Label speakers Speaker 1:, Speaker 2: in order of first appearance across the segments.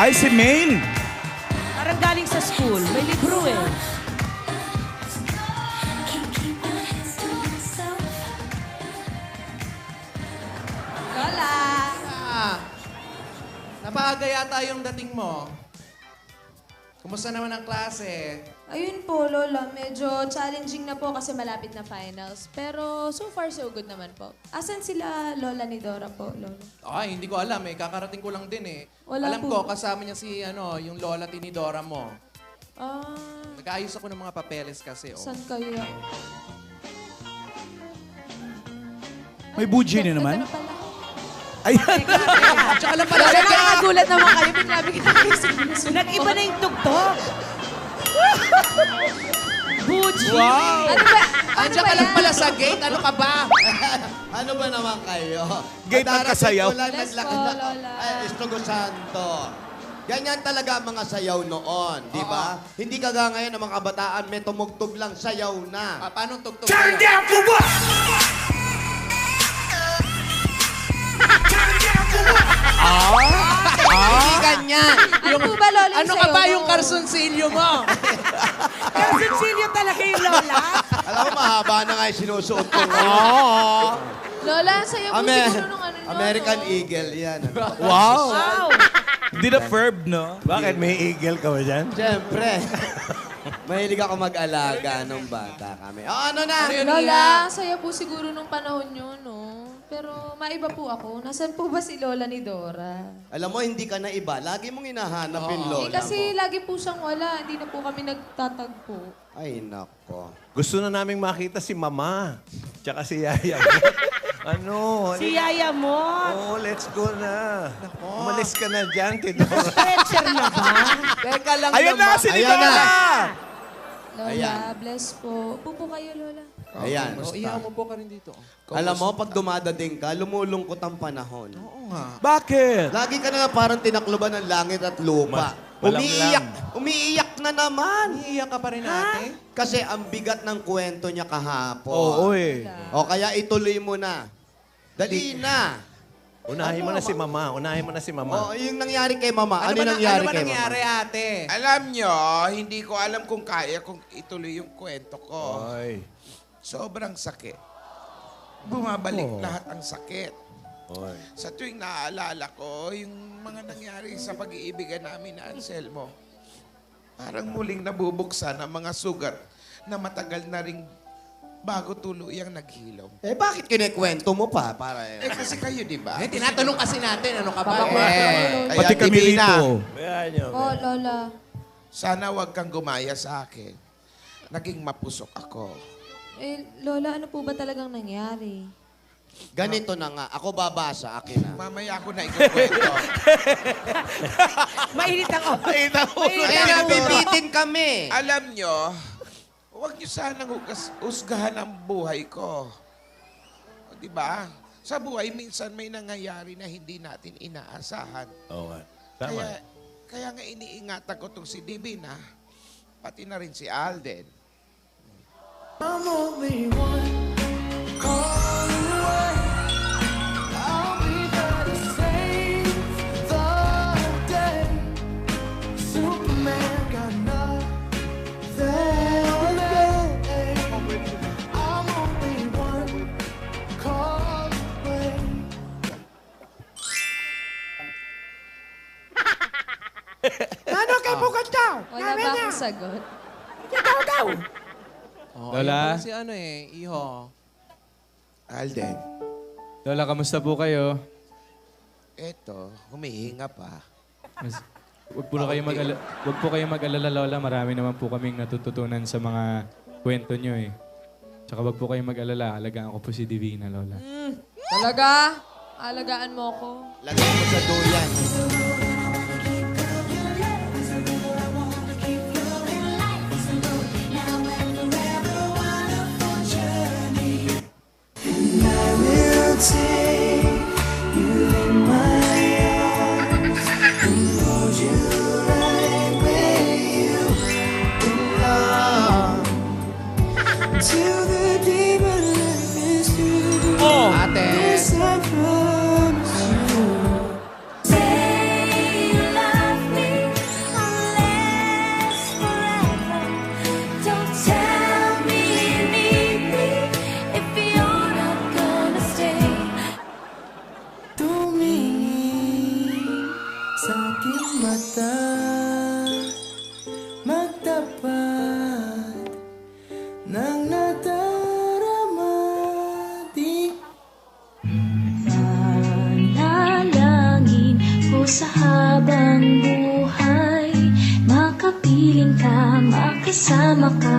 Speaker 1: Ay, si Maine.
Speaker 2: Parang galing sa school. May libro eh.
Speaker 3: Lola!
Speaker 4: Napaaga yata yung dating mo. Kumusta naman ang klase?
Speaker 3: Ayun po, Lola. Medyo challenging na po kasi malapit na finals. Pero so far, so good naman po. Asan sila Lola ni Dora po, Lola?
Speaker 4: Ay, hindi ko alam eh. Kakarating ko lang din eh.
Speaker 3: Wala
Speaker 4: alam
Speaker 3: po.
Speaker 4: ko, kasama niya si yung lola tinidora mo.
Speaker 3: Ah,
Speaker 4: Nag-aayos ako ng mga papeles kasi. Oh.
Speaker 3: saan kaya?
Speaker 1: May buji na naman.
Speaker 3: Ito na pala.
Speaker 1: Ayan.
Speaker 4: Tsaka lang pala.
Speaker 3: Lola, nakakagulat naman kayo. Bigla kita kayo sinusunod.
Speaker 2: Nag-iba na yung tugtog. Buji!
Speaker 1: Wow!
Speaker 3: Ano ba?
Speaker 4: Andiyan ka lang pala sa gate. Ano ka ba?
Speaker 5: Ano ba naman kayo?
Speaker 1: Gate ang
Speaker 5: Darating
Speaker 1: kasayaw.
Speaker 5: ko lang,
Speaker 3: Bless
Speaker 5: naglakad
Speaker 3: po,
Speaker 5: na-
Speaker 3: Lola.
Speaker 5: Ay, Estogo Santo. Ganyan talaga ang mga sayaw noon, di ba? Hindi kaga ngayon ng mga kabataan, may tumugtog lang, sayaw na.
Speaker 4: Paano tugtog kayo?
Speaker 5: Hindi ganyan.
Speaker 3: Ano po ba, Lola, yung
Speaker 4: Ano ka
Speaker 3: sayo
Speaker 4: ba
Speaker 3: mo?
Speaker 4: yung karsunsilyo mo?
Speaker 2: Cecilio talaga yung lola.
Speaker 5: Alam mo, mahaba na nga yung sinusuot ko ngayon.
Speaker 1: Oo.
Speaker 3: Lola, sayo po
Speaker 5: Amer-
Speaker 3: siguro nung ano nyo,
Speaker 5: American
Speaker 3: no?
Speaker 5: Eagle, yan. Ano ba?
Speaker 1: Wow.
Speaker 2: Wow!
Speaker 1: Di na verb, no?
Speaker 6: Bakit? May eagle ka ba dyan?
Speaker 5: Siyempre. Mahilig ako mag-alaga nung bata kami. Oh, ano na?
Speaker 3: Lola, saya po siguro nung panahon nyo, no? Pero maiba po ako. Nasaan po ba si Lola ni Dora?
Speaker 5: Alam mo, hindi ka na iba. Lagi mong hinahanap yung
Speaker 3: Eh,
Speaker 5: lola
Speaker 3: kasi
Speaker 5: mo.
Speaker 3: lagi po siyang wala. Hindi na po kami nagtatagpo.
Speaker 5: Ay, nako.
Speaker 6: Gusto na naming makita si Mama. Tsaka si Yaya. Ano?
Speaker 2: Si Yaya mo.
Speaker 6: Oh, let's go na. Umalis ka na dyan, Tidora.
Speaker 2: Stretcher na ba?
Speaker 4: Teka lang
Speaker 1: Ayan na, si
Speaker 5: Ayan na.
Speaker 1: Nidora!
Speaker 3: Lola,
Speaker 5: Ayan.
Speaker 3: bless po. Upo kayo, Lola.
Speaker 5: Ayan.
Speaker 4: Oh, iyaw mo po ka rin dito.
Speaker 5: Alam mo, pag dumadading ka, lumulungkot ang panahon.
Speaker 4: Oo nga.
Speaker 1: Bakit?
Speaker 5: Lagi ka na nga parang tinakloban ng langit at lupa.
Speaker 6: Malamlam.
Speaker 5: Umiiyak na naman.
Speaker 4: Iiyak ka pa rin ate?
Speaker 5: Kasi ang bigat ng kwento niya kahapon.
Speaker 1: Oo, eh.
Speaker 5: O kaya ituloy mo na. Dali na.
Speaker 6: Unahin mo na si Mama. Unahin mo na si Mama.
Speaker 5: O, yung nangyari kay Mama. Ano,
Speaker 4: ba
Speaker 5: nangyari
Speaker 4: ano ba
Speaker 5: kay
Speaker 4: nangyari
Speaker 5: Mama?
Speaker 4: ate?
Speaker 7: Alam nyo, hindi ko alam kung kaya kung ituloy yung kwento ko.
Speaker 6: Ay.
Speaker 7: Sobrang sakit. Bumabalik lahat ang sakit.
Speaker 6: Oy.
Speaker 7: Sa tuwing naaalala ko, yung mga nangyari sa pag-iibigan namin na Anselmo, parang muling nabubuksan ang mga sugat na matagal na ring bago tuluyang naghilom.
Speaker 5: Eh, bakit kinikwento mo pa? Para
Speaker 7: Kasi kayo, di ba?
Speaker 4: Eh, tinatanong kasi natin, ano ka ba?
Speaker 7: Kaya,
Speaker 1: Pati kami
Speaker 7: Divina,
Speaker 1: rito.
Speaker 6: Ayan nyo.
Speaker 3: Oh, Lola.
Speaker 7: sana wag kang gumaya sa akin. Naging mapusok ako.
Speaker 3: Eh, Lola, ano po ba talagang nangyari?
Speaker 5: Ganito na nga. Ako babasa. Akin na.
Speaker 7: Mamaya ako na ikukwento.
Speaker 2: Mainit ang ulo.
Speaker 5: Kaya nabibitin kami.
Speaker 7: Alam nyo, huwag nyo sanang husgahan ang buhay ko. O, di ba? Sa buhay, minsan may nangyayari na hindi natin inaasahan.
Speaker 6: Oo nga. Tama.
Speaker 7: Kaya nga iniingatan ko itong si Divina, pati na rin si Alden.
Speaker 3: Wala ba akong sagot?
Speaker 4: Oh,
Speaker 8: Lola?
Speaker 4: ayun pala si Iho.
Speaker 7: Alden,
Speaker 8: Lola, kamusta po kayo?
Speaker 7: eto, humihinga pa.
Speaker 8: Wag po kayo mag-alala, Lola. Marami naman po kaming natututunan sa mga kwento nyo eh. Tsaka wag po kayo mag-alala. Alagaan ko po si Divina, Lola.
Speaker 3: Talaga? Alagaan mo ako?
Speaker 5: Lagay mo sa duyan.
Speaker 1: Oh!
Speaker 4: Ate,
Speaker 3: Lola,
Speaker 9: makisama ka.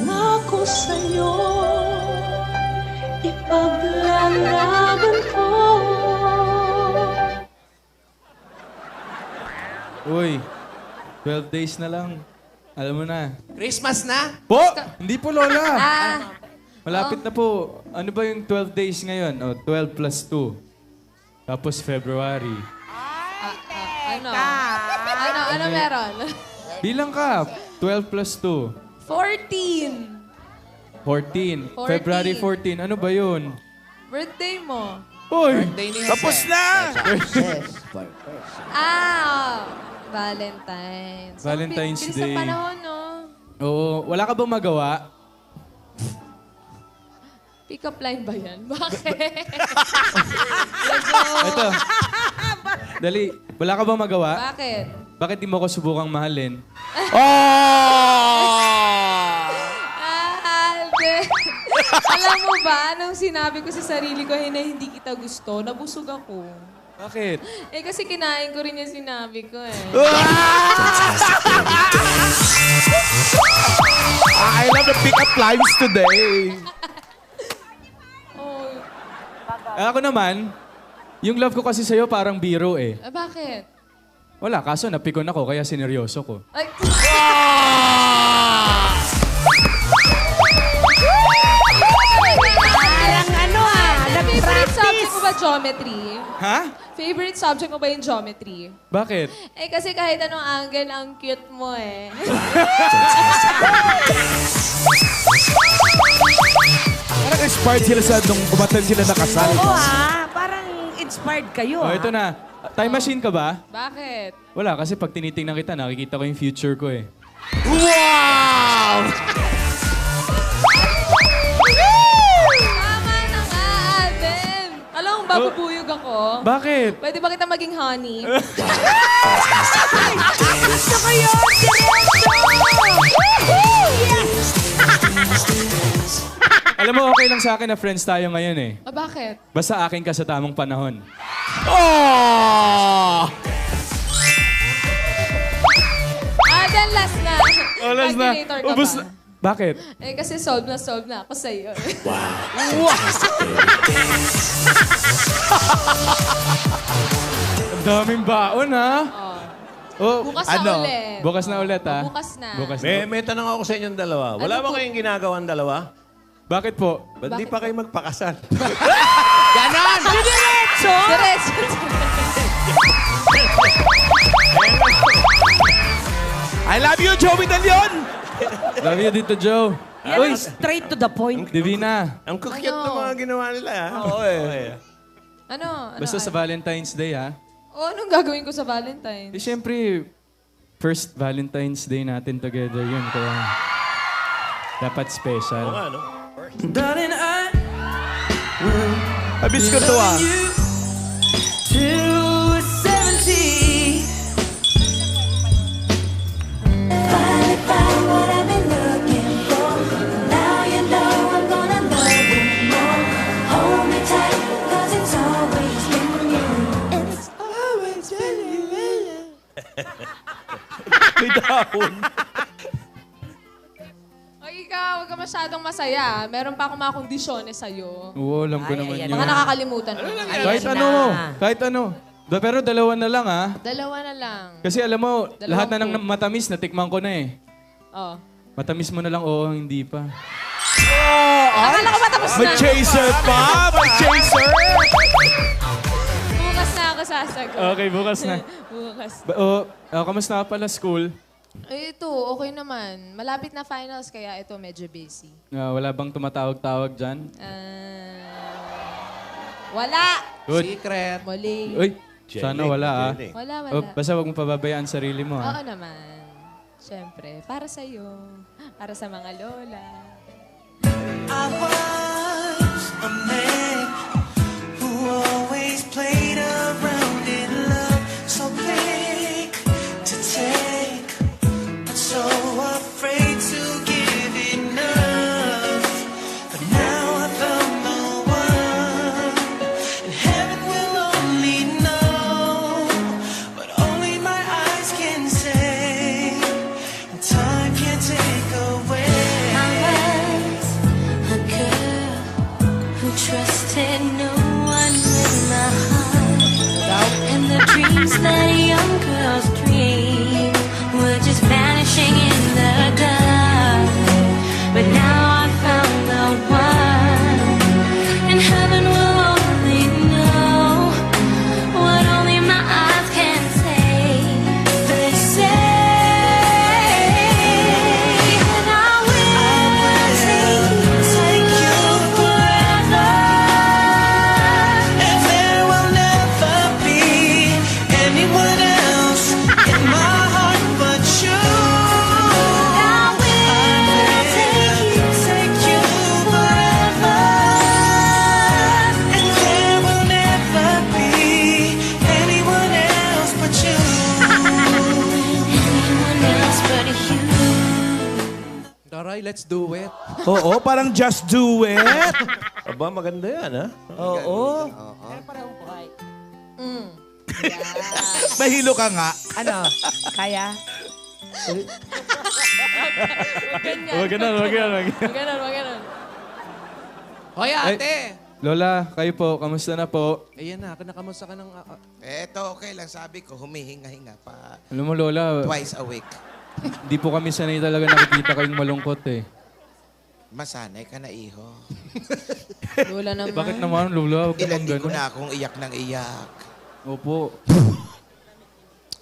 Speaker 9: Ako sa'yo, ipaglalaban ko.
Speaker 8: Uy, 12 days na lang. Alam mo na.
Speaker 4: Christmas na?
Speaker 8: Po! Hindi po, Lola.
Speaker 3: Ah,
Speaker 8: Malapit na po. Ano ba yung 12 days ngayon? Oh, 12 plus 2. Tapos February.
Speaker 3: ano meron?
Speaker 8: Bilang ka. 12 plus 2.
Speaker 3: 14.
Speaker 8: 14.
Speaker 3: 14.
Speaker 8: February 14. Ano ba yun?
Speaker 3: Birthday mo.
Speaker 8: Uy!
Speaker 4: Day ni
Speaker 1: Tapos
Speaker 4: Jose.
Speaker 1: na!
Speaker 3: Valentine's.
Speaker 8: Valentine's
Speaker 3: Bilis
Speaker 8: Day.
Speaker 3: ng panahon, no?
Speaker 8: Oo. Wala ka bang magawa?
Speaker 3: Pick-up line ba yan? Bakit?
Speaker 8: Ito. Dali. Wala ka bang magawa?
Speaker 3: Bakit?
Speaker 8: Bakit di mo ko subukang mahalin?
Speaker 3: Alden. Alam mo ba, nung sinabi ko sa sarili ko na hindi kita gusto, nabusog ako.
Speaker 8: Bakit?
Speaker 3: Eh kasi kinain ko rin yung sinabi ko eh.
Speaker 1: I love the pick-up lines today.
Speaker 3: Oh,
Speaker 8: Ako naman, yung love ko kasi sa'yo parang biro eh.
Speaker 3: bakit?
Speaker 8: Wala, kaso napikon ako kaya sineryoso ko.
Speaker 3: Ay, favorite subject mo ba geometry?
Speaker 8: Ha?
Speaker 3: Favorite subject mo ba yung geometry?
Speaker 8: Bakit?
Speaker 3: Eh kasi kahit anong angle, ang cute mo eh.
Speaker 1: Parang inspired sila sa nung kumatan sila na kasal.
Speaker 2: Oo parang inspired kayo
Speaker 8: Oh, ito na. Time machine ka ba?
Speaker 3: Bakit?
Speaker 8: Wala, kasi pag tinitingnan kita, nakikita ko yung future ko eh.
Speaker 1: Wow!
Speaker 3: Tama na nga, Alden. Alam mo, babubuyog ako.
Speaker 8: Bakit?
Speaker 3: Pwede ba kita maging honey?
Speaker 2: Gusto ko yun!
Speaker 8: Alam mo, okay lang sa akin na friends tayo ngayon eh.
Speaker 3: Ah, bakit?
Speaker 8: Basta akin ka sa tamang panahon.
Speaker 1: Oh!
Speaker 3: Alden, last na.
Speaker 8: Oh, last na.
Speaker 3: Calculator ka
Speaker 8: Ubus
Speaker 3: ba?
Speaker 8: na. Bakit?
Speaker 3: Eh kasi solve na ako sa'yo.
Speaker 8: Ang daming baon ha? Oh,
Speaker 3: Bukas
Speaker 1: Ano?
Speaker 3: na ulit.
Speaker 8: bukas na ulit ha?
Speaker 3: Bukas na.
Speaker 8: Bukas na.
Speaker 6: May tanong ako sa inyong dalawa. Wala
Speaker 3: Ano
Speaker 6: ba
Speaker 3: po?
Speaker 6: kayong ginagawang dalawa?
Speaker 8: Bakit po?
Speaker 6: Ba't di pa kayo magpakasal?
Speaker 1: Ganon!
Speaker 3: Diretso.
Speaker 1: I love you, Joey De Leon!
Speaker 8: Love you dito, Joe.
Speaker 2: Yan
Speaker 8: Uy,
Speaker 2: ang straight to the point.
Speaker 8: Divina.
Speaker 6: Ang cute ng mga ginawa nila, ha?
Speaker 1: Oo eh.
Speaker 3: Ano?
Speaker 8: Basta sa Valentine's Day ha?
Speaker 3: O, anong gagawin ko sa Valentine's?
Speaker 8: Eh, siyempre, first Valentine's Day natin together yun. Kaya dapat special.
Speaker 6: Oo nga, no?
Speaker 1: Abis ko to ah.
Speaker 9: Finally found what I've been looking for. Now you know I'm gonna love you more. Hold me tight, 'cause it's always been you. It's always been you.
Speaker 1: May dahon.
Speaker 3: O ikaw, huwag ka masyadong masaya. Meron pa akong mga kondisyones sa'yo.
Speaker 8: Oo, alam ko naman
Speaker 2: ayan
Speaker 8: yun.
Speaker 3: Mga nakakalimutan mo.
Speaker 8: Kahit
Speaker 2: Ayan
Speaker 8: ano,
Speaker 2: na.
Speaker 8: kahit ano. Pero dalawa na lang ha?
Speaker 3: Dalawa na lang.
Speaker 8: Kasi alam mo,
Speaker 3: Dalawang
Speaker 8: lahat na ng
Speaker 3: food.
Speaker 8: matamis, natikman ko na eh.
Speaker 3: Oh.
Speaker 8: Matamis mo na lang, oo, hindi pa.
Speaker 3: Akala ko matapos na.
Speaker 1: May chaser pa! May chaser!
Speaker 3: Bukas na ako sasagot.
Speaker 8: Okay, bukas na.
Speaker 3: Bukas.
Speaker 8: Kamusta ka pala school?
Speaker 3: Eh, ito, okay naman. Malapit na finals, kaya ito medyo busy.
Speaker 8: Wala bang tumatawag-tawag dyan?
Speaker 3: Wala!
Speaker 8: Good.
Speaker 4: Secret.
Speaker 3: Muli.
Speaker 8: Uy, sana wala ah.
Speaker 3: Wala.
Speaker 8: Basta wag mo pababayaan sarili mo
Speaker 3: Oo
Speaker 8: ah.
Speaker 3: naman. Siyempre, para sa'yo. Para sa mga lola.
Speaker 10: I was a man who always played around in love, so quick to take
Speaker 4: buhay, let's do it.
Speaker 1: Oo, parang just do it.
Speaker 6: Aba, maganda yan, ha?
Speaker 1: Oo.
Speaker 2: Parang buhay.
Speaker 1: Mahilo ka nga.
Speaker 2: Ano? Kaya?
Speaker 8: Huwag ganun, huwag ganun.
Speaker 2: Ganun.
Speaker 4: Hoy, ate!
Speaker 8: Lola, kayo po, kamusta na po?
Speaker 4: Ayan na, kinakamusta ka ng...
Speaker 7: Eto, okay lang. Sabi ko, humihinga-hinga pa.
Speaker 8: Alam mo, Lola,
Speaker 7: Twice a week.
Speaker 8: di po kami sanay talaga nakikita kayong malungkot eh.
Speaker 7: Masanay ka na, iho.
Speaker 3: Lola naman.
Speaker 8: Bakit naman, Lola? Huwag
Speaker 7: Ilan
Speaker 8: naman
Speaker 7: di ko
Speaker 8: ganun.
Speaker 7: na akong iyak ng iyak.
Speaker 8: Opo.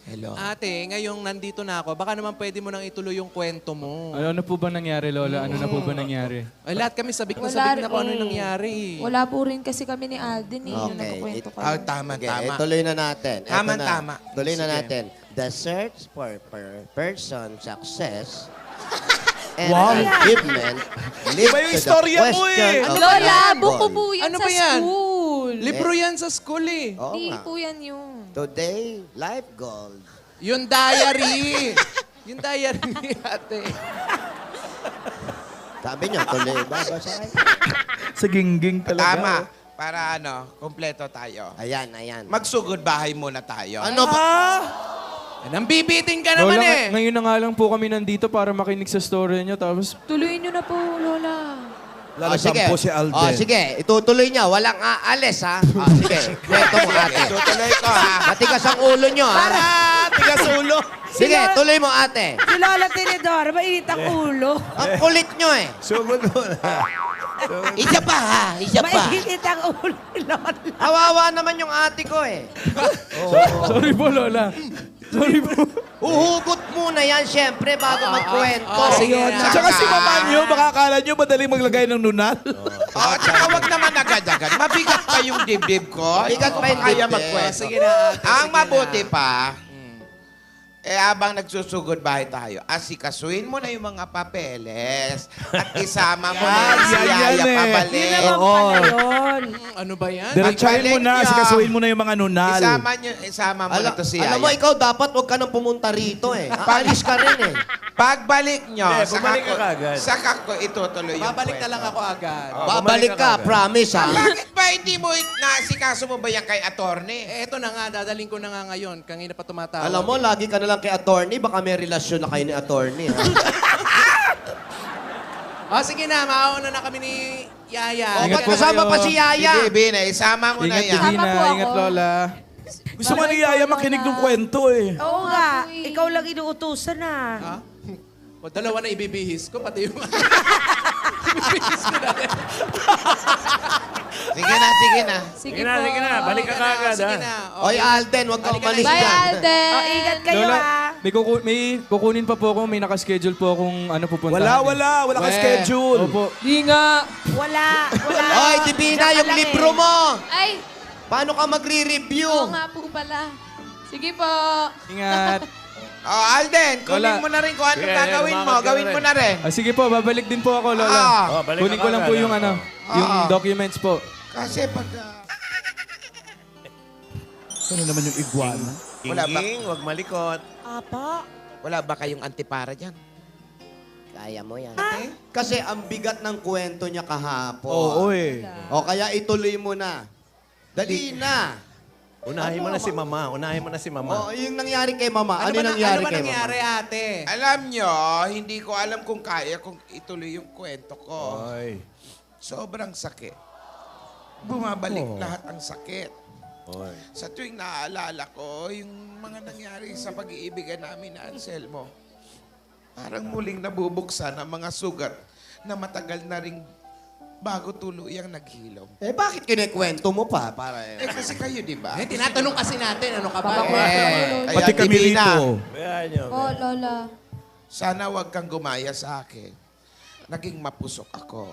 Speaker 7: Hello.
Speaker 4: Ate, ngayong nandito na ako, baka naman pwede mo nang ituloy yung kwento mo.
Speaker 8: Ano po ba nangyari, Lola? Ano na po ba nangyari?
Speaker 4: Ay, lahat kami sabik na
Speaker 3: Wala
Speaker 4: sabik na kung ano
Speaker 3: rin.
Speaker 4: yung nangyari.
Speaker 3: Wala po rin kasi kami ni Alden eh. Yung
Speaker 5: Okay.
Speaker 3: nagkukwento ka.
Speaker 7: Tama,
Speaker 5: Okay,
Speaker 7: tama.
Speaker 5: tuloy na natin. Eto
Speaker 7: Tama,
Speaker 5: na.
Speaker 7: tama.
Speaker 5: Tuloy na
Speaker 7: Sige.
Speaker 5: natin. The search for person success and
Speaker 1: Wow.
Speaker 5: achievement lead
Speaker 1: Iba yung
Speaker 5: to the
Speaker 1: istorya mo
Speaker 5: question
Speaker 1: eh.
Speaker 5: of
Speaker 3: Lola,
Speaker 5: life
Speaker 3: buko
Speaker 5: goal.
Speaker 3: po yan
Speaker 4: Ano
Speaker 3: sa
Speaker 4: ba yan?
Speaker 3: school.
Speaker 4: Libro yan sa school eh.
Speaker 5: Oo
Speaker 3: Hindi
Speaker 5: nga.
Speaker 3: po yan yun.
Speaker 5: Today, life goal.
Speaker 4: Yung diary. Yung diary ni ate.
Speaker 5: Sabi niyo, tuloy. Babasahin.
Speaker 1: Sa gingging talaga.
Speaker 7: Tama. Para kompleto tayo.
Speaker 5: Ayan, ayan.
Speaker 7: Magsugod bahay muna tayo.
Speaker 5: Ano ba?
Speaker 4: Nang bibiting ka naman
Speaker 8: Lola,
Speaker 4: eh.
Speaker 8: ngayon na nga lang po kami nandito para makinig sa story niyo. Tapos,
Speaker 3: Tuloy nyo na po, Lola.
Speaker 1: Lalasan po si Alden.
Speaker 5: Oh, sige. Itutuloy niya. Walang aalis, ha? Oh, sige. Kwento mo, ate.
Speaker 7: Tutuloy ko, ha?
Speaker 5: Matigas ang ulo niyo, ha?
Speaker 1: Tigas ulo.
Speaker 5: Sige, tuloy mo, ate.
Speaker 2: Si Lola Tinidora, mainit ang ulo.
Speaker 5: Ang kulit niyo, eh.
Speaker 6: Sugod mo na.
Speaker 7: Isa pa, ha? Isa pa.
Speaker 2: Mainit ang ulo ni Lola.
Speaker 5: Kawawa naman yung ate ko, eh.
Speaker 8: sorry po, Lola. Sorry po.
Speaker 5: Uhugot muna yan, syempre, bago magkwento.
Speaker 4: sige
Speaker 2: Ayun
Speaker 4: na.
Speaker 2: na.
Speaker 1: Tsaka si mama nyo, baka akala nyo madaling maglagay ng nunal.
Speaker 7: Oh, tsaka wag naman agad-agad. Mabigat pa yung dibdib ko.
Speaker 5: Mabigat pa yung
Speaker 7: Kaya
Speaker 5: dibdib.
Speaker 7: magkwento.
Speaker 4: Sige na, ate.
Speaker 7: Ang
Speaker 4: sige
Speaker 7: mabuti
Speaker 4: na.
Speaker 7: pa, habang nagsusugod bahay tayo, asikasuin mo na yung mga papeles at isama mo na yung si
Speaker 1: yan
Speaker 7: Yaya
Speaker 1: eh.
Speaker 2: Yun
Speaker 7: pabalik.
Speaker 2: naman pala yun.
Speaker 4: Ano ba yan?
Speaker 1: Diretsahin mo na,
Speaker 7: Magbalik
Speaker 1: sikasuin mo na yung mga nunal.
Speaker 7: Isama mo na to si Yaya.
Speaker 5: Alam mo, ikaw dapat huwag ka nang pumunta rito, eh. Paalis ka rin, eh.
Speaker 7: Pagbalik nyo,
Speaker 6: Hindi, bumalik ka kagad.
Speaker 7: saka ko itutuloy yung
Speaker 4: Babalik na lang
Speaker 7: kwento.
Speaker 4: ako agad.
Speaker 5: Babalik ka, promise, ha?
Speaker 7: Bakit ba hindi mo nasikaso mo ba yan kay attorney?
Speaker 4: Eh, eto na nga, dadaling ko na nga ngayon. Kanina pa tumatawag.
Speaker 5: Alam mo, lagi ka na lang kay attorney, baka may relasyon na kayo ni attorney, ha?
Speaker 4: Sige na, mauna na kami ni Yaya.
Speaker 5: O,
Speaker 8: Ingat
Speaker 5: ba't
Speaker 8: po
Speaker 5: kasama
Speaker 8: kayo.
Speaker 5: pa si Yaya?
Speaker 7: Si Divina, isama mo na
Speaker 8: Ingat,
Speaker 7: yan.
Speaker 8: Divina.
Speaker 3: Tama po ako.
Speaker 8: Ingat, Lola.
Speaker 1: Gusto nga ni Yaya makinig ng kwento, eh.
Speaker 2: Oo nga, ikaw lang inuutusan na.
Speaker 4: Ha? O, dalawa na ibibihis ko, pati yung... ibibihis ko na rin.
Speaker 7: Sige na, sige na.
Speaker 3: Sige
Speaker 6: Sige na,
Speaker 3: po.
Speaker 6: sige na. Balik ka kagad,
Speaker 4: Sige
Speaker 6: ha?
Speaker 4: na.
Speaker 5: Oy, Alden, huwag ka
Speaker 4: Halika na.
Speaker 5: umalis
Speaker 3: Bye,
Speaker 5: dyan.
Speaker 3: Alden.
Speaker 2: Ingat kayo,
Speaker 8: Lola,
Speaker 2: ah.
Speaker 8: may kukunin pa po ako. May nakaschedule po akong pupuntahan.
Speaker 1: Wala ka schedule.
Speaker 8: Opo.
Speaker 3: Di nga.
Speaker 2: Wala.
Speaker 5: Oy, Divina, yung
Speaker 2: Lang eh.
Speaker 5: libro mo!
Speaker 3: Ay,
Speaker 5: Paano ka magre-review?
Speaker 3: oo nga po pala. Sige po.
Speaker 8: Ingat.
Speaker 7: Oh, Alden, kunin
Speaker 8: Lola.
Speaker 7: mo na rin kung ano
Speaker 6: Sige,
Speaker 7: gagawin mo.
Speaker 6: lumakad ka
Speaker 7: Gawin
Speaker 6: na
Speaker 7: mo
Speaker 6: rin.
Speaker 7: na rin.
Speaker 8: Sige po, babalik din po ako, Lola.
Speaker 7: Ah.
Speaker 6: Oh, balik
Speaker 8: Kunin
Speaker 6: ka
Speaker 8: ko lang po
Speaker 6: kagad,
Speaker 8: yung
Speaker 6: ha?
Speaker 8: yung
Speaker 7: Ah.
Speaker 8: documents po.
Speaker 7: Kasi pag...
Speaker 1: Ano naman yung iguana?
Speaker 7: Wala ba?
Speaker 6: Inging, huwag malikot.
Speaker 2: Apa?
Speaker 7: Wala ba kayong antipara dyan?
Speaker 5: Kaya mo yan. Kasi ang bigat ng kwento niya kahapon.
Speaker 1: Oo, eh.
Speaker 5: O kaya ituloy mo na. Dali na.
Speaker 6: Unahin mo na si Mama. Unahin mo na si Mama.
Speaker 5: O, yung nangyari kay Mama. Ano,
Speaker 4: ba
Speaker 5: nangyari
Speaker 4: ano ba
Speaker 5: kay
Speaker 4: nangyari,
Speaker 5: Mama?
Speaker 4: ate?
Speaker 7: Alam nyo, hindi ko alam kung kaya kung ituloy yung kwento ko.
Speaker 6: Oy.
Speaker 7: Sobrang sakit. Bumabalik lahat ang sakit.
Speaker 6: Oy.
Speaker 7: Sa tuwing naaalala ko, yung mga nangyari sa pag-iibigan namin na Anselmo, parang muling nabubuksan ang mga sugat na matagal na ring bago tuluyang naghilom.
Speaker 5: Eh, bakit kinikwento mo pa? Para
Speaker 7: Kasi kayo, di ba?
Speaker 4: Eh, tinatanong kasi natin, ano ka ba?
Speaker 7: Kaya
Speaker 1: Pati kami
Speaker 7: Divina,
Speaker 1: rito.
Speaker 6: Ayan nyo.
Speaker 3: Oh, Lola.
Speaker 7: sana wag kang gumaya sa akin. Naging mapusok ako.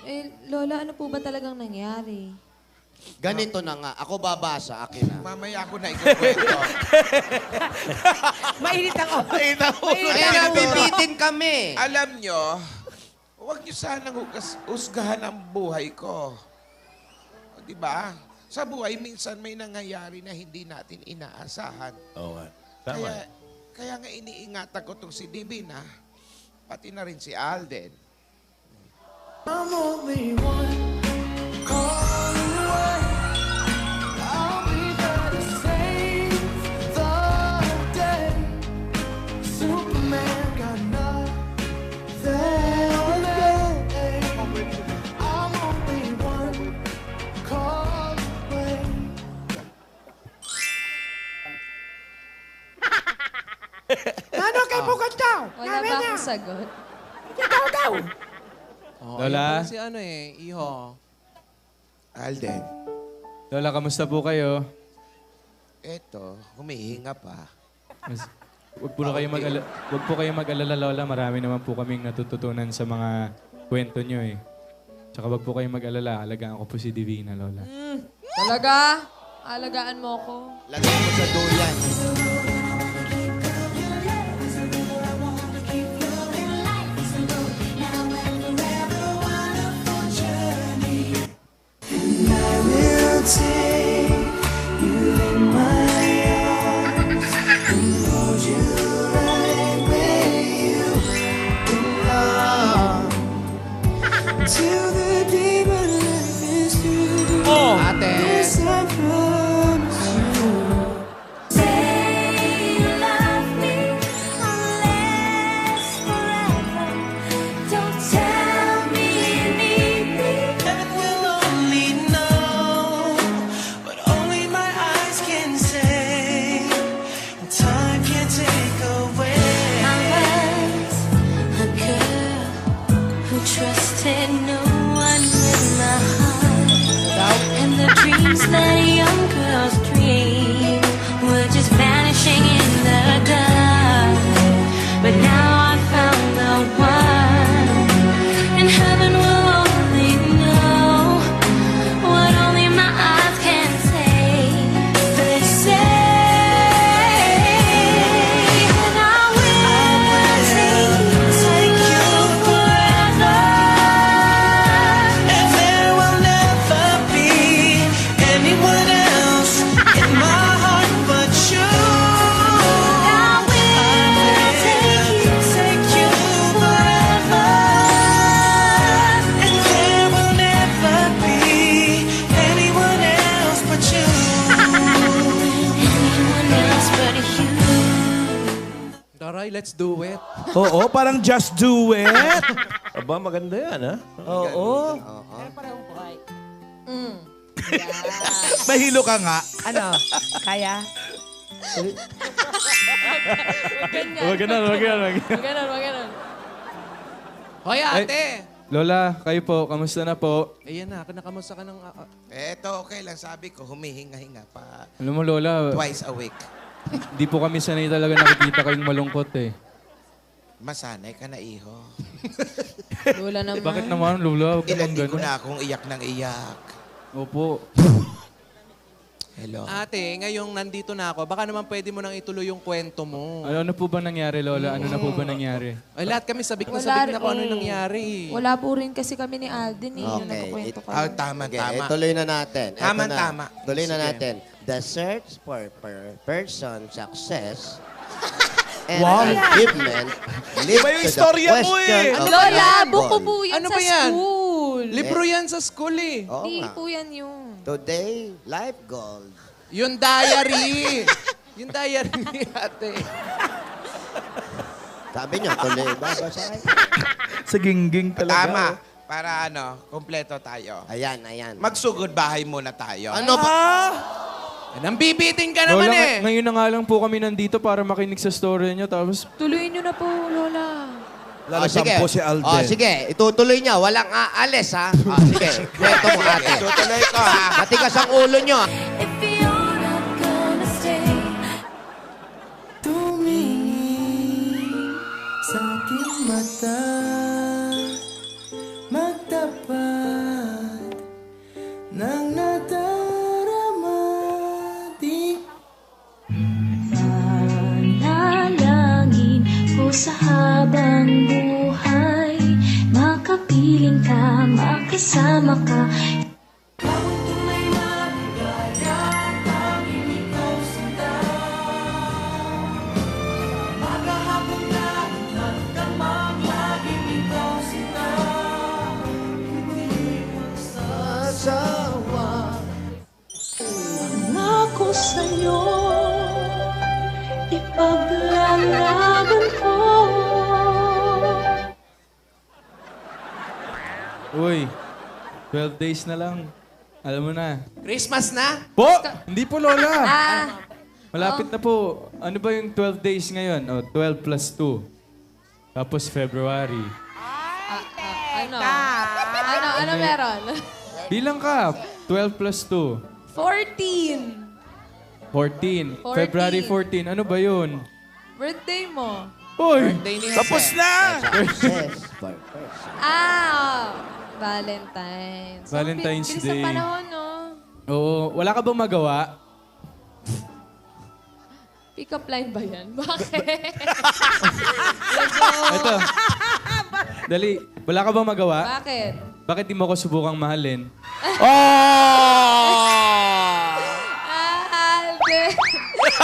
Speaker 3: Eh, Lola, ano po ba talagang nangyari?
Speaker 5: Ganito na nga. Ako babasa. Akin na.
Speaker 7: Mamaya ako na ikukwento.
Speaker 2: Mainit ang ulo. Mainit ang
Speaker 5: Kaya
Speaker 2: ulo.
Speaker 5: nabibitin kami.
Speaker 7: Alam nyo, huwag nyo sanang husgahan ang buhay ko. O, di ba? Sa buhay, minsan may nangyayari na hindi natin inaasahan.
Speaker 6: Oo nga. Tama.
Speaker 7: Kaya nga iniingatan ko itong si Divina pati na rin si Alden.
Speaker 10: I'm only one call away. I'll be there to save the day. Superman got nothing on me. I'm only one call away.
Speaker 2: Ano kay Bugat daw?
Speaker 3: Wala ba akong sagot?
Speaker 4: Oh,
Speaker 8: Lola?
Speaker 4: ayun pala si ano eh, Iho.
Speaker 7: Alden,
Speaker 8: Lola, kamusta po kayo?
Speaker 7: eto, humihinga pa.
Speaker 8: Wag po kayo mag-alala, Lola. Marami naman po kaming natututunan sa mga kwento nyo eh. Tsaka wag po kayo mag-alala. Alagaan ko po si Divina, Lola.
Speaker 3: Talaga? Alagaan mo ko.
Speaker 5: Lagay mo sa duyan.
Speaker 10: Will take you in my arms and hold you right where you belong. Till the day my life is through.
Speaker 4: Ate.
Speaker 10: Yes, I promise you.
Speaker 9: Say you love me unless forever. Don't tell me you need me.
Speaker 10: Heaven will only know what only my eyes can say. And time can't take away.
Speaker 9: I was a girl who trusted no one with my heart. And the dreams that young girls dream were just vanishing in the dark. But now I found the one, and heaven will only know what only my eyes can say. They say that I will take you forever.
Speaker 10: And there will never be anyone else in my heart but you.
Speaker 9: I will take you
Speaker 10: forever. And there will never be anyone else but you.
Speaker 9: anyone else but you.
Speaker 4: Taray, let's do it.
Speaker 1: Oo, parang just do it.
Speaker 6: Aba, maganda yan, ha?
Speaker 2: Oo.
Speaker 1: Mahilo ka nga.
Speaker 2: Ano? Kaya?
Speaker 8: Wag ganun.
Speaker 3: Maganon.
Speaker 4: Hoy, ate!
Speaker 8: Lola, kayo po, kamusta na po?
Speaker 4: Ayan na, nakamusta ka ng...
Speaker 7: Eto, okay lang. Sabi ko, humihinga-hinga pa.
Speaker 8: Alam mo, Lola,
Speaker 7: Twice a week.
Speaker 8: di po kami sanay talaga nakikita kayong malungkot eh.
Speaker 7: Masanay ka na, iho.
Speaker 3: Lola naman.
Speaker 8: Bakit naman, Lola? Huwag
Speaker 7: Ilan
Speaker 8: naman
Speaker 7: di ko
Speaker 8: ganun.
Speaker 7: na akong iyak ng iyak.
Speaker 8: Opo.
Speaker 7: Hello.
Speaker 4: Ate, ngayong nandito na ako, baka naman pwede mo nang ituloy yung kwento mo.
Speaker 8: Ano po ba nangyari, Lola? Ano na po ba nangyari?
Speaker 4: Ay, lahat kami sabik na
Speaker 3: Wala
Speaker 4: sabik na
Speaker 3: rin.
Speaker 4: kung ano yung nangyari.
Speaker 3: Wala po rin kasi kami ni Alden eh. Yung
Speaker 5: Okay,
Speaker 3: nagkukwento
Speaker 5: it-
Speaker 3: kami.
Speaker 7: Tama.
Speaker 5: Okay, tuloy na natin. Eto
Speaker 7: Tama,
Speaker 5: na.
Speaker 7: tama.
Speaker 5: Tuloy na
Speaker 7: Sige.
Speaker 5: natin. The search for person success and
Speaker 1: Wow.
Speaker 5: achievement lead
Speaker 1: Iba yung
Speaker 5: to the
Speaker 1: istorya mo
Speaker 5: question
Speaker 1: eh.
Speaker 5: of
Speaker 3: Lola,
Speaker 5: life
Speaker 3: buko
Speaker 5: goal.
Speaker 3: po yan
Speaker 4: Ano
Speaker 3: sa
Speaker 4: ba yan?
Speaker 3: school.
Speaker 4: Libro yan sa school eh.
Speaker 5: Oo
Speaker 3: Hindi
Speaker 5: nga.
Speaker 3: po yan yung...
Speaker 5: Today, life goal.
Speaker 4: Yung diary. Yung diary ni ate.
Speaker 5: Sabi niyo, tuloy. Babasahin.
Speaker 1: Sa gingging talaga.
Speaker 7: Tama. Para kompleto tayo.
Speaker 5: Ayan, ayan.
Speaker 7: Magsugod bahay muna tayo.
Speaker 5: Ano ba?
Speaker 4: Nang bibiting ka naman
Speaker 8: Lola,
Speaker 4: eh.
Speaker 8: ngayon na nga lang po kami nandito para makinig sa story niyo. Tapos,
Speaker 3: Tuloy nyo na po, Lola.
Speaker 1: Lalagyan po si Alden.
Speaker 5: Oh, sige, itutuloy niya. Walang aalis, ha? Oh, sige, kwento mo, ate.
Speaker 7: Tutuloy ko, ha?
Speaker 5: Matigas ang ulo niyo.
Speaker 9: If you're not gonna stay,
Speaker 10: Tumingin sa aking mata, magtapat ng nadarama di
Speaker 9: manalangin ko sa habang buhay, makapiling ka, makasama ka. ipaglalaban ko.
Speaker 8: Uy, 12 days na lang. Alam mo na.
Speaker 4: Christmas na?
Speaker 8: Po! Hindi po, Lola.
Speaker 3: Ah,
Speaker 8: Malapit na po. Ano ba yung 12 days ngayon? 12 plus 2. Tapos February.
Speaker 3: ano? Ano meron?
Speaker 8: Bilang ka. 12 plus 2.
Speaker 3: 14.
Speaker 8: 14. February 14. Ano ba yun?
Speaker 3: Birthday mo.
Speaker 8: Uy!
Speaker 4: Day ni
Speaker 1: Tapos
Speaker 4: Jose.
Speaker 1: na!
Speaker 3: Valentine's.
Speaker 8: Valentine's
Speaker 3: bilis
Speaker 8: Day.
Speaker 3: ang panahon, no?
Speaker 8: Oo. Wala ka bang magawa?
Speaker 3: Pick-up line ba yan? Bakit?
Speaker 8: Ito. Dali. Wala ka bang magawa?
Speaker 3: Bakit?
Speaker 8: Bakit di mo ako subukang mahalin?
Speaker 3: Alden.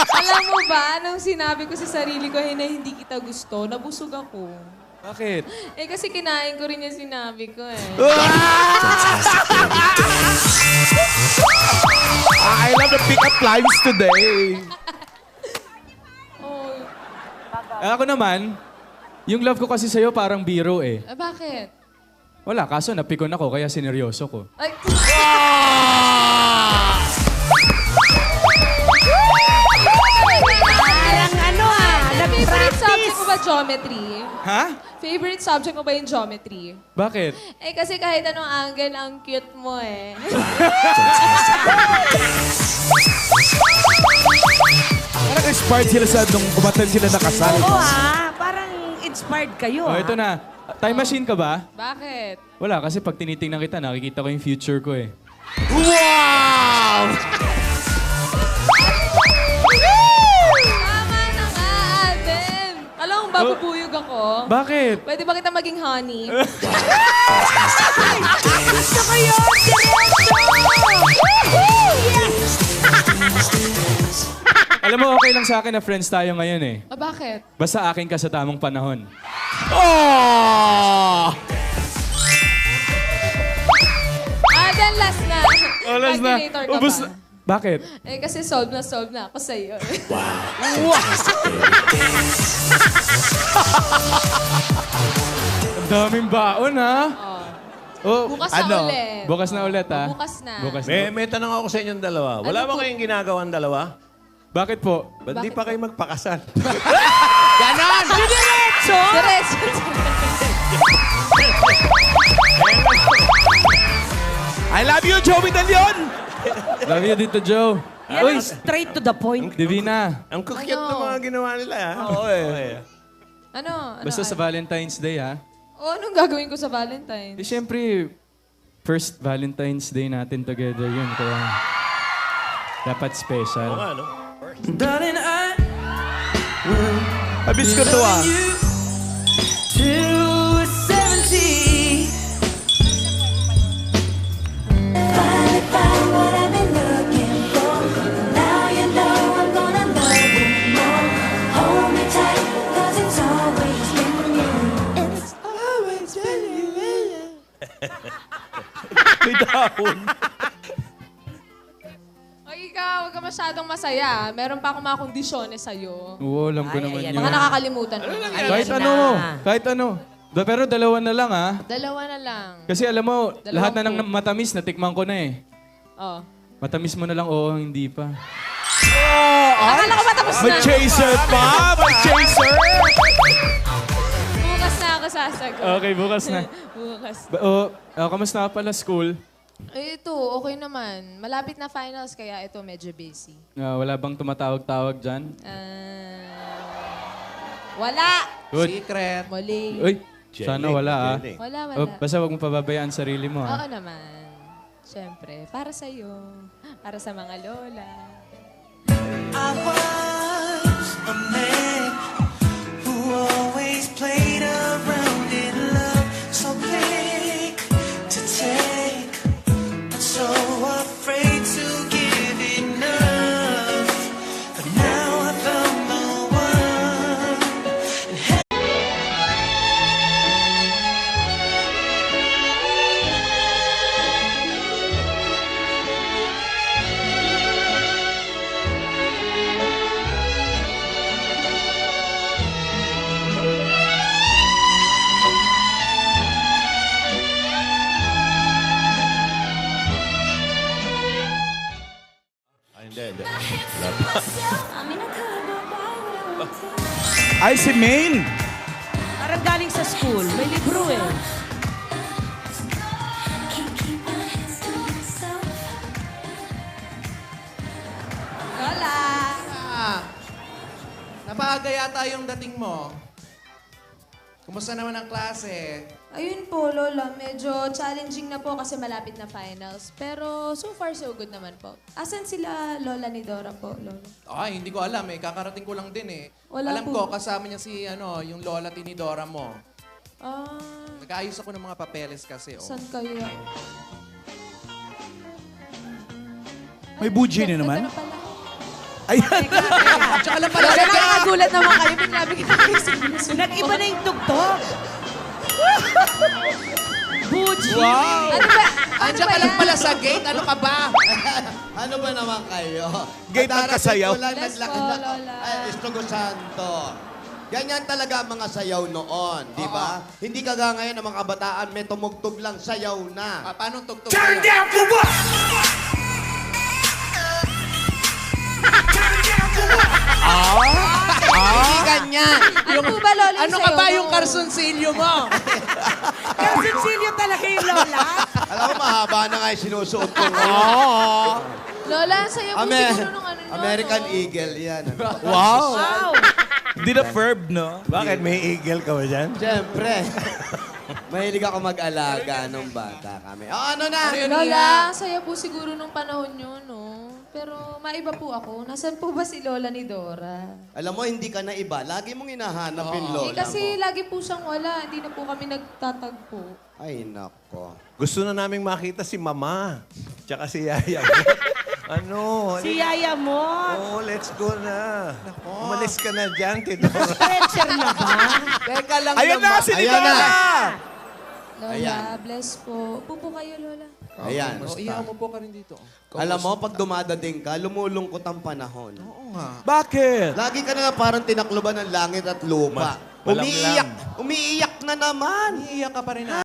Speaker 3: Alam mo ba, anong sinabi ko sa sarili ko na hindi kita gusto? Nabusog ako.
Speaker 8: Bakit?
Speaker 3: Eh kasi kinain ko rin yung sinabi ko eh.
Speaker 1: I love the pick-up lines today.
Speaker 3: Oh,
Speaker 8: Ako naman, yung love ko kasi sa'yo parang biro eh.
Speaker 3: bakit?
Speaker 8: Wala, kaso napikon ako kaya sineryoso ko.
Speaker 3: Ay, favorite subject mo ba geometry?
Speaker 8: Ha?
Speaker 3: Favorite subject mo ba yung geometry?
Speaker 8: Bakit?
Speaker 3: Eh kasi kahit anong angle, ang cute mo eh.
Speaker 1: Parang inspired sila sa nung kumatan sila na kasal.
Speaker 2: Oo parang inspired kayo
Speaker 8: Oh, ito na. Time machine ka ba?
Speaker 3: Bakit?
Speaker 8: Wala, kasi pag tinitingnan kita, nakikita ko yung future ko eh.
Speaker 1: Wow!
Speaker 3: Tama na nga, Alden. Alam mo, babubuyog ako.
Speaker 8: Bakit?
Speaker 3: Pwede ba kita maging honey?
Speaker 2: Gusto ko yun!
Speaker 8: Alam mo, okay lang sa akin na friends tayo ngayon eh.
Speaker 3: Ah, bakit?
Speaker 8: Basta akin ka sa tamang panahon.
Speaker 1: Oh!
Speaker 3: Alden, last na.
Speaker 8: Last na.
Speaker 3: Calculator ka
Speaker 8: Ubus
Speaker 3: ba?
Speaker 8: na. Bakit?
Speaker 3: Eh, kasi solve na ako sa'yo.
Speaker 8: Ang daming baon ha? Oh,
Speaker 3: Bukas na ulit.
Speaker 8: Bukas na ulit ha?
Speaker 3: Bukas na.
Speaker 8: Bukas na.
Speaker 6: May tanong ako sa inyong dalawa. Wala
Speaker 3: Ano
Speaker 6: ba
Speaker 3: po?
Speaker 6: kayong ginagawang dalawa?
Speaker 8: Bakit po?
Speaker 6: Ba't di pa kayo magpakasal?
Speaker 1: Ganon!
Speaker 3: Diretso.
Speaker 1: I love you, Joey De Leon!
Speaker 8: Love you dito, Joe.
Speaker 2: Yan
Speaker 8: Uy,
Speaker 2: ang straight to the point.
Speaker 8: Divina.
Speaker 6: Ang cute ng mga ginawa nila, ha?
Speaker 1: Oo eh.
Speaker 3: Ano?
Speaker 8: Basta sa Valentine's Day ha?
Speaker 3: Oh, anong gagawin ko sa Valentine's?
Speaker 8: Eh, siyempre, first Valentine's Day natin together yun. Kaya dapat special.
Speaker 6: Oo nga, no?
Speaker 10: Darling, I
Speaker 1: Abis ko to ah.
Speaker 10: till 70.
Speaker 9: Finally found what I've been looking for. Now you know I'm gonna love you more. Hold me tight, 'cause it's always been you. It's always been you.
Speaker 1: May dahon.
Speaker 3: O ikaw, huwag ka masyadong masaya. Meron pa akong mga kondisyones sa'yo.
Speaker 8: Oo, alam ko
Speaker 2: Ay,
Speaker 8: naman
Speaker 2: ayan
Speaker 8: yun.
Speaker 3: Mga nakakalimutan mo.
Speaker 8: Kahit
Speaker 2: Ayan
Speaker 8: ano,
Speaker 2: na.
Speaker 8: kahit ano. Pero dalawa na lang ha?
Speaker 3: Dalawa na lang.
Speaker 8: Kasi alam mo,
Speaker 3: Dalawang
Speaker 8: lahat na ng
Speaker 3: po.
Speaker 8: matamis, natikman ko na eh.
Speaker 3: Oh.
Speaker 8: Matamis mo na lang, oo, hindi pa.
Speaker 3: Akala ko matapos na.
Speaker 1: May chaser pa! May chaser!
Speaker 3: Bukas na ako sasagot.
Speaker 8: Okay, bukas na.
Speaker 3: Bukas.
Speaker 8: Kamusta ka pala school?
Speaker 3: Eh, ito, okay naman. Malapit na finals, kaya ito medyo busy.
Speaker 8: Wala bang tumatawag-tawag dyan?
Speaker 3: Wala!
Speaker 8: Good.
Speaker 4: Secret.
Speaker 3: Muli.
Speaker 8: Uy, sana wala ah.
Speaker 3: Wala.
Speaker 8: Basta wag mo pababayaan sarili mo
Speaker 3: Oo
Speaker 8: ah.
Speaker 3: naman. Siyempre, para sa'yo. Para sa mga lola.
Speaker 10: I was a man who always played around in love, so quick to take, but so afraid to give enough. But now I found the one.
Speaker 1: Ay, si Maine.
Speaker 2: Parang galing sa school. May libro eh.
Speaker 3: Lola!
Speaker 4: Napaaga yata yung dating mo. Kumusta naman ang klase?
Speaker 3: Ayun po, Lola. Medyo challenging na po kasi malapit na finals. Pero so far, so good naman po. Asan sila Lola ni Dora po, Lola?
Speaker 4: Ay, hindi ko alam eh. Kakarating ko lang din eh.
Speaker 3: Wala
Speaker 4: alam
Speaker 3: po.
Speaker 4: ko, kasama niya si, yung lola tinidora mo.
Speaker 3: Ah,
Speaker 4: Nag-aayos ako ng mga papeles kasi, oh.
Speaker 3: saan kayo?
Speaker 1: May buji na
Speaker 3: Ito
Speaker 1: naman.
Speaker 3: na pala.
Speaker 1: Ayan.
Speaker 4: Tsaka lang pala,
Speaker 3: Lola, nakakagulat naman kayo. Bigla-bigla kayo sinusunod.
Speaker 2: Nag-iba na yung tugtog. Buji.
Speaker 1: Wow.
Speaker 3: Ano ba?
Speaker 4: Andiyan ka lang pala sa gate. Ano ka ba?
Speaker 5: Ano ba naman kayo?
Speaker 1: Gate ang kasayaw.
Speaker 3: Bless po, Lola.
Speaker 5: Ay, Espiritu Santo. Ganyan talaga ang mga sayaw noon, di ba? Hindi kagaya ngayon ng mga kabataan, may tumugtog lang, sayaw na.
Speaker 4: Paano tugtog? Turn down for what? Hindi ganyan.
Speaker 3: Ano po ba, Lola, yung
Speaker 4: Ano ka
Speaker 3: sayaw
Speaker 4: ba
Speaker 3: mo?
Speaker 4: yung karsunsilyo mo?
Speaker 2: Karsinsilyo talaga yung lola.
Speaker 5: Alam mo, mahaba na nga yung sinusuot ko.
Speaker 3: Lola, sayo po siguro nung ano nyo,
Speaker 5: American
Speaker 3: no?
Speaker 5: Eagle, yan.
Speaker 1: Wow.
Speaker 2: Wow.
Speaker 1: Hindi na verb, no?
Speaker 6: Bakit? May eagle ka ba dyan?
Speaker 5: Siyempre. Mahilig ako mag-alaga nung bata kami. Oh, ano na?
Speaker 3: Lola, saya po siguro nung panahon nyo, no? Pero maiba po ako. Nasaan po ba si Lola ni Dora?
Speaker 5: Alam mo, hindi ka na iba. Lagi mong hinahanap yung lola
Speaker 3: Kasi
Speaker 5: mo.
Speaker 3: lagi po siyang wala. Hindi na po kami nagtatagpo.
Speaker 5: Ay, nako.
Speaker 6: Gusto na naming makita si Mama. Tsaka si Yaya. Ano?
Speaker 2: Si Yaya mo.
Speaker 6: Oh, let's go na. Umalis ka na dyan, Tidora.
Speaker 2: Stretcher na ba?
Speaker 4: Teka lang
Speaker 1: Ayun na,
Speaker 4: naman.
Speaker 1: si
Speaker 5: Ayan na.
Speaker 1: Nidora.
Speaker 3: Lola,
Speaker 5: Ayan.
Speaker 3: bless po. Pupo kayo, Lola.
Speaker 5: Ayan.
Speaker 4: Oh, ihaw mo po ka rin dito.
Speaker 5: Alam mo, pag dumadating ka, lumulungkot ang panahon.
Speaker 4: Oo nga.
Speaker 1: Bakit?
Speaker 5: Lagi ka na nga parang tinakloban ng langit at lupa.
Speaker 6: Walang
Speaker 5: Umiiyak na naman.
Speaker 4: Iiyak ka pa rin